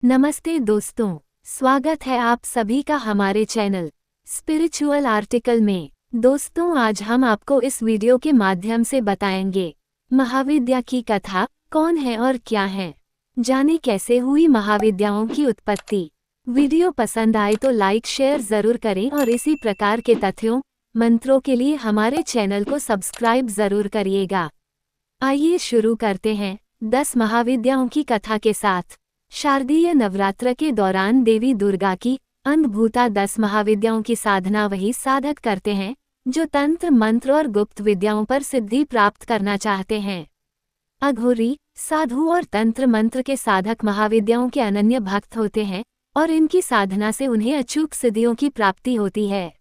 नमस्ते दोस्तों, स्वागत है आप सभी का हमारे चैनल स्पिरिचुअल आर्टिकल में। दोस्तों, आज हम आपको इस वीडियो के माध्यम से बताएंगे महाविद्या की कथा कौन है और क्या है। जाने कैसे हुई महाविद्याओं की उत्पत्ति। वीडियो पसंद आए तो लाइक शेयर जरूर करें और इसी प्रकार के तथ्यों मंत्रों के लिए हमारे चैनल को सब्सक्राइब जरूर करिएगा। आइए शुरू करते हैं 10 महाविद्याओं की कथा के साथ। शारदीय नवरात्र के दौरान देवी दुर्गा की अनुभूता 10 महाविद्याओं की साधना वही साधक करते हैं जो तंत्र मंत्र और गुप्त विद्याओं पर सिद्धि प्राप्त करना चाहते हैं। अघोरी, साधु और तंत्र मंत्र के साधक महाविद्याओं के अनन्य भक्त होते हैं और इनकी साधना से उन्हें अचूक सिद्धियों की प्राप्ति होती है।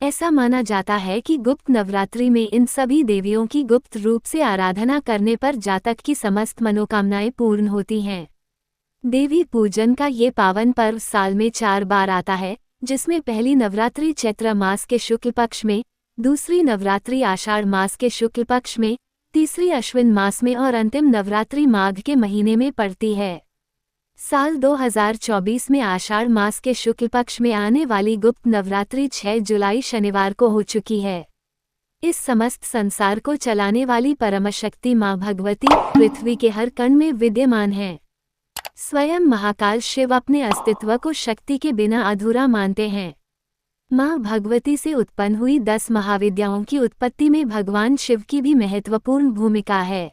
ऐसा माना जाता है कि गुप्त नवरात्रि में इन सभी देवियों की गुप्त रूप से आराधना करने पर जातक की समस्त मनोकामनाएं पूर्ण होती हैं। देवी पूजन का ये पावन पर्व साल में 4 बार आता है, जिसमें पहली नवरात्रि चैत्र मास के शुक्ल पक्ष में, दूसरी नवरात्रि आषाढ़ मास के शुक्ल पक्ष में, तीसरी अश्विन मास में और अंतिम नवरात्रि माघ के महीने में पड़ती है। साल 2024 में आषाढ़ मास के शुक्ल पक्ष में आने वाली गुप्त नवरात्रि 6 जुलाई शनिवार को हो चुकी है। इस समस्त संसार को चलाने वाली परमशक्ति माँ भगवती पृथ्वी के हर कण में विद्यमान है। स्वयं महाकाल शिव अपने अस्तित्व को शक्ति के बिना अधूरा मानते हैं। माँ भगवती से उत्पन्न हुई 10 महाविद्याओं की उत्पत्ति में भगवान शिव की भी महत्वपूर्ण भूमिका है,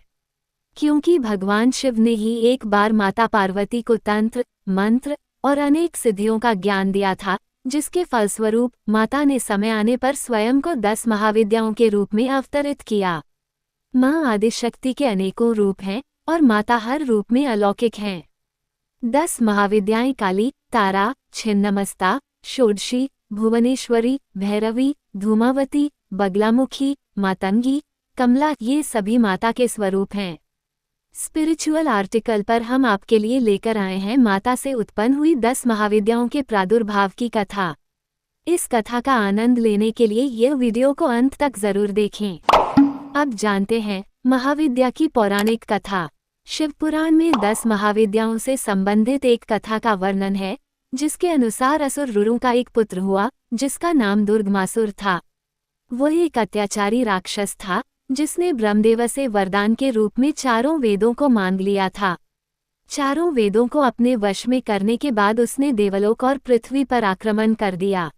क्योंकि भगवान शिव ने ही एक बार माता पार्वती को तंत्र मंत्र और अनेक सिद्धियों का ज्ञान दिया था, जिसके फलस्वरूप माता ने समय आने पर स्वयं को 10 महाविद्याओं के रूप में अवतरित किया। माँ आदिशक्ति के अनेकों रूप हैं और माता हर रूप में अलौकिक हैं। 10 महाविद्याएं काली, तारा, छिन्नमस्ता, षोडशी, भुवनेश्वरी, भैरवी, धूमावती, बगलामुखी, मातंगी, कमला, ये सभी माता के स्वरूप हैं। स्पिरिचुअल आर्टिकल पर हम आपके लिए लेकर आए हैं माता से उत्पन्न हुई 10 महाविद्याओं के प्रादुर्भाव की कथा। इस कथा का आनंद लेने के लिए यह वीडियो को अंत तक जरूर देखें। अब जानते हैं महाविद्या की पौराणिक कथा। शिवपुराण में 10 महाविद्याओं से संबंधित एक कथा का वर्णन है, जिसके अनुसार असुर रुरु का एक पुत्र हुआ, जिसका नाम दुर्गमासुर था। वह एक अत्याचारी राक्षस था, जिसने ब्रह्मदेव से वरदान के रूप में 4 वेदों को मांग लिया था। 4 वेदों को अपने वश में करने के बाद उसने देवलोक और पृथ्वी पर आक्रमण कर दिया।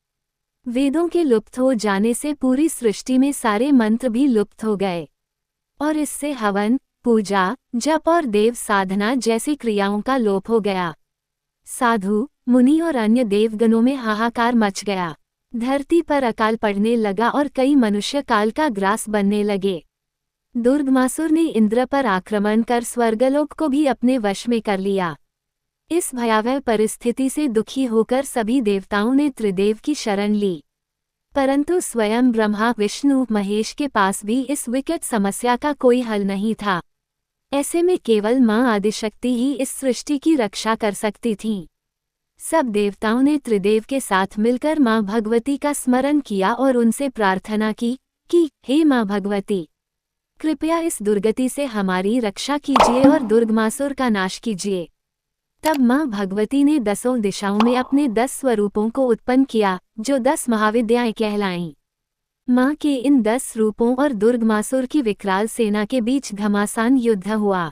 वेदों के लुप्त हो जाने से पूरी सृष्टि में सारे मंत्र भी लुप्त हो गए और इससे हवन, पूजा, जप और देव साधना जैसी क्रियाओं का लोप हो गया। साधु, मुनि और अन्य देवगणों में हाहाकार मच गया। धरती पर अकाल पड़ने लगा और कई मनुष्य काल का ग्रास बनने लगे। दुर्गमासुर ने इंद्र पर आक्रमण कर स्वर्गलोक को भी अपने वश में कर लिया। इस भयावह परिस्थिति से दुखी होकर सभी देवताओं ने त्रिदेव की शरण ली, परंतु स्वयं ब्रह्मा विष्णु महेश के पास भी इस विकट समस्या का कोई हल नहीं था। ऐसे में केवल माँ आदिशक्ति ही इस सृष्टि की रक्षा कर सकती थीं। सब देवताओं ने त्रिदेव के साथ मिलकर माँ भगवती का स्मरण किया और उनसे प्रार्थना की कि हे माँ भगवती, कृपया इस दुर्गति से हमारी रक्षा कीजिए और दुर्गमासुर का नाश कीजिए। तब माँ भगवती ने 10 दिशाओं में अपने 10 स्वरूपों को उत्पन्न किया, जो 10 महाविद्याएं कहलाईं। माँ के इन 10 रूपों और दुर्गमासुर की विकराल सेना के बीच घमासान युद्ध हुआ।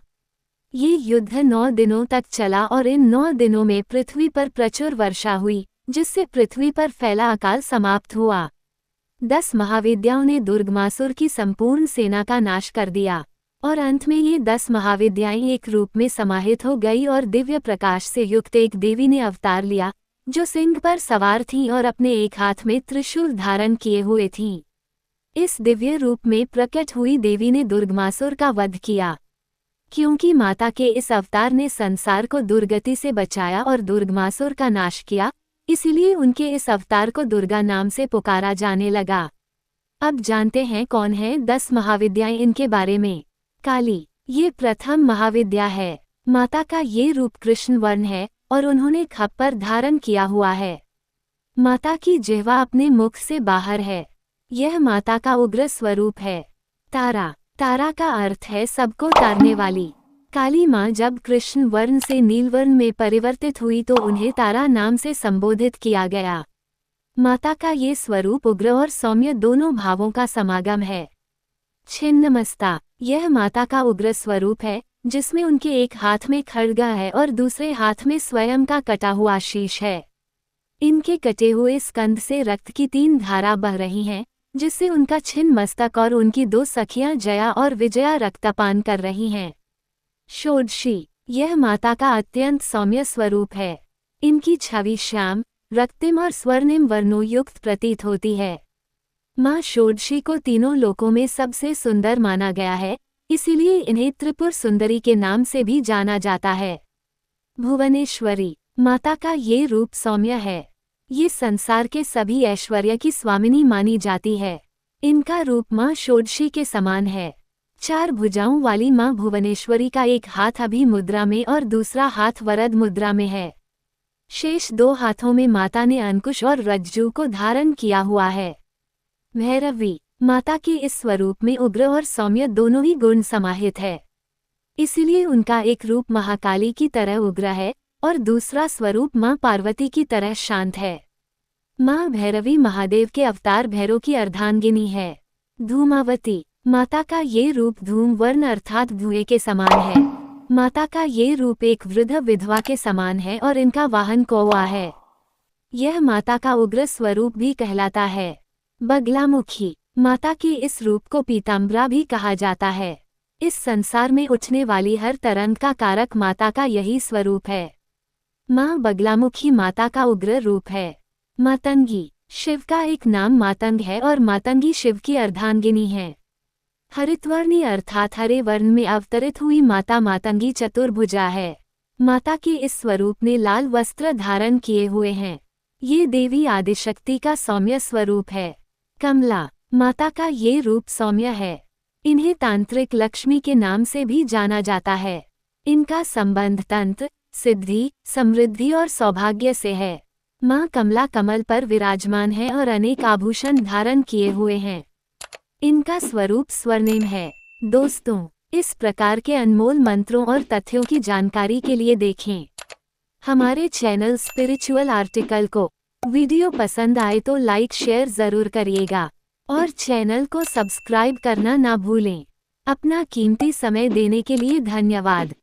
ये युद्ध 9 दिनों तक चला और इन 9 दिनों में पृथ्वी पर प्रचुर वर्षा हुई, जिससे पृथ्वी पर फैला अकाल समाप्त हुआ। 10 महाविद्याओं ने दुर्गमासुर की संपूर्ण सेना का नाश कर दिया और अंत में ये 10 महाविद्याएं एक रूप में समाहित हो गई और दिव्य प्रकाश से युक्त एक देवी ने अवतार लिया, जो सिंह पर सवार थीं और अपने एक हाथ में त्रिशूल धारण किए हुए थीं। इस दिव्य रूप में प्रकट हुई देवी ने दुर्गमासुर का वध किया। क्योंकि माता के इस अवतार ने संसार को दुर्गति से बचाया और दुर्गमासुर का नाश किया, इसीलिए उनके इस अवतार को दुर्गा नाम से पुकारा जाने लगा। अब जानते हैं कौन है 10 महाविद्याएं इनके बारे में। काली, ये प्रथम महाविद्या है। माता का ये रूप कृष्ण वर्ण है और उन्होंने खप्पर धारण किया हुआ है। माता की जिह्वा अपने मुख से बाहर है। यह माता का उग्र स्वरूप है। तारा, तारा का अर्थ है सबको तारने वाली। काली माँ जब कृष्ण वर्ण से नीलवर्ण में परिवर्तित हुई तो उन्हें तारा नाम से संबोधित किया गया। माता का ये स्वरूप उग्र और सौम्य दोनों भावों का समागम है। छिन्नमस्ता, यह माता का उग्र स्वरूप है, जिसमें उनके एक हाथ में खड्ग है और दूसरे हाथ में स्वयं का कटा हुआ शीश है। इनके कटे हुए स्कंद से रक्त की 3 धारा बह रही हैं, जिससे उनका छिन्न मस्तक और उनकी 2 सखियां जया और विजया रक्तपान कर रही हैं। षोडशी, यह माता का अत्यंत सौम्य स्वरूप है। इनकी छवि श्याम, रक्तिम और स्वर्णिम वर्णों युक्त प्रतीत होती है। माँ षोडशी को तीनों लोकों में सबसे सुंदर माना गया है, इसीलिए इन्हें त्रिपुर सुंदरी के नाम से भी जाना जाता है। भुवनेश्वरी, माता का ये रूप सौम्य है। ये संसार के सभी ऐश्वर्य की स्वामिनी मानी जाती है। इनका रूप माँ षोडशी के समान है। 4 भुजाओं वाली माँ भुवनेश्वरी का एक हाथ अभी मुद्रा में और दूसरा हाथ वरद मुद्रा में है। शेष 2 हाथों में माता ने अंकुश और रज्जू को धारण किया हुआ है। भैरवी, माता के इस स्वरूप में उग्र और सौम्य दोनों ही गुण समाहित है। इसलिए उनका एक रूप महाकाली की तरह उग्र है और दूसरा स्वरूप माँ पार्वती की तरह शांत है। माँ भैरवी महादेव के अवतार भैरव की अर्धांगिनी है। धूमावती, माता का ये रूप धूम वर्ण अर्थात धुएं के समान है। माता का ये रूप एक वृद्ध विधवा के समान है और इनका वाहन कौवा है। यह माता का उग्र स्वरूप भी कहलाता है। बगलामुखी, माता के इस रूप को पीताम्बरा भी कहा जाता है। इस संसार में उठने वाली हर तरंग का कारक माता का यही स्वरूप है। माँ बगलामुखी माता का उग्र रूप है। मातंगी, शिव का एक नाम मातंग है और मातंगी शिव की अर्धांगिनी है। हरितवर्णी अर्थात हरे वर्ण में अवतरित हुई माता मातंगी चतुर्भुजा है। माता के इस स्वरूप ने लाल वस्त्र धारण किए हुए हैं। ये देवी आदिशक्ति का सौम्य स्वरूप है। कमला, माता का ये रूप सौम्य है। इन्हें तांत्रिक लक्ष्मी के नाम से भी जाना जाता है। इनका संबंध तंत्र, सिद्धि, समृद्धि और सौभाग्य से है। माँ कमला कमल पर विराजमान है और अनेक आभूषण धारण किए हुए हैं। इनका स्वरूप स्वर्णिम है। दोस्तों, इस प्रकार के अनमोल मंत्रों और तथ्यों की जानकारी के लिए देखें हमारे चैनल स्पिरिचुअल आर्टिकल को। वीडियो पसंद आए तो लाइक शेयर जरूर करिएगा और चैनल को सब्सक्राइब करना ना भूलें। अपना कीमती समय देने के लिए धन्यवाद।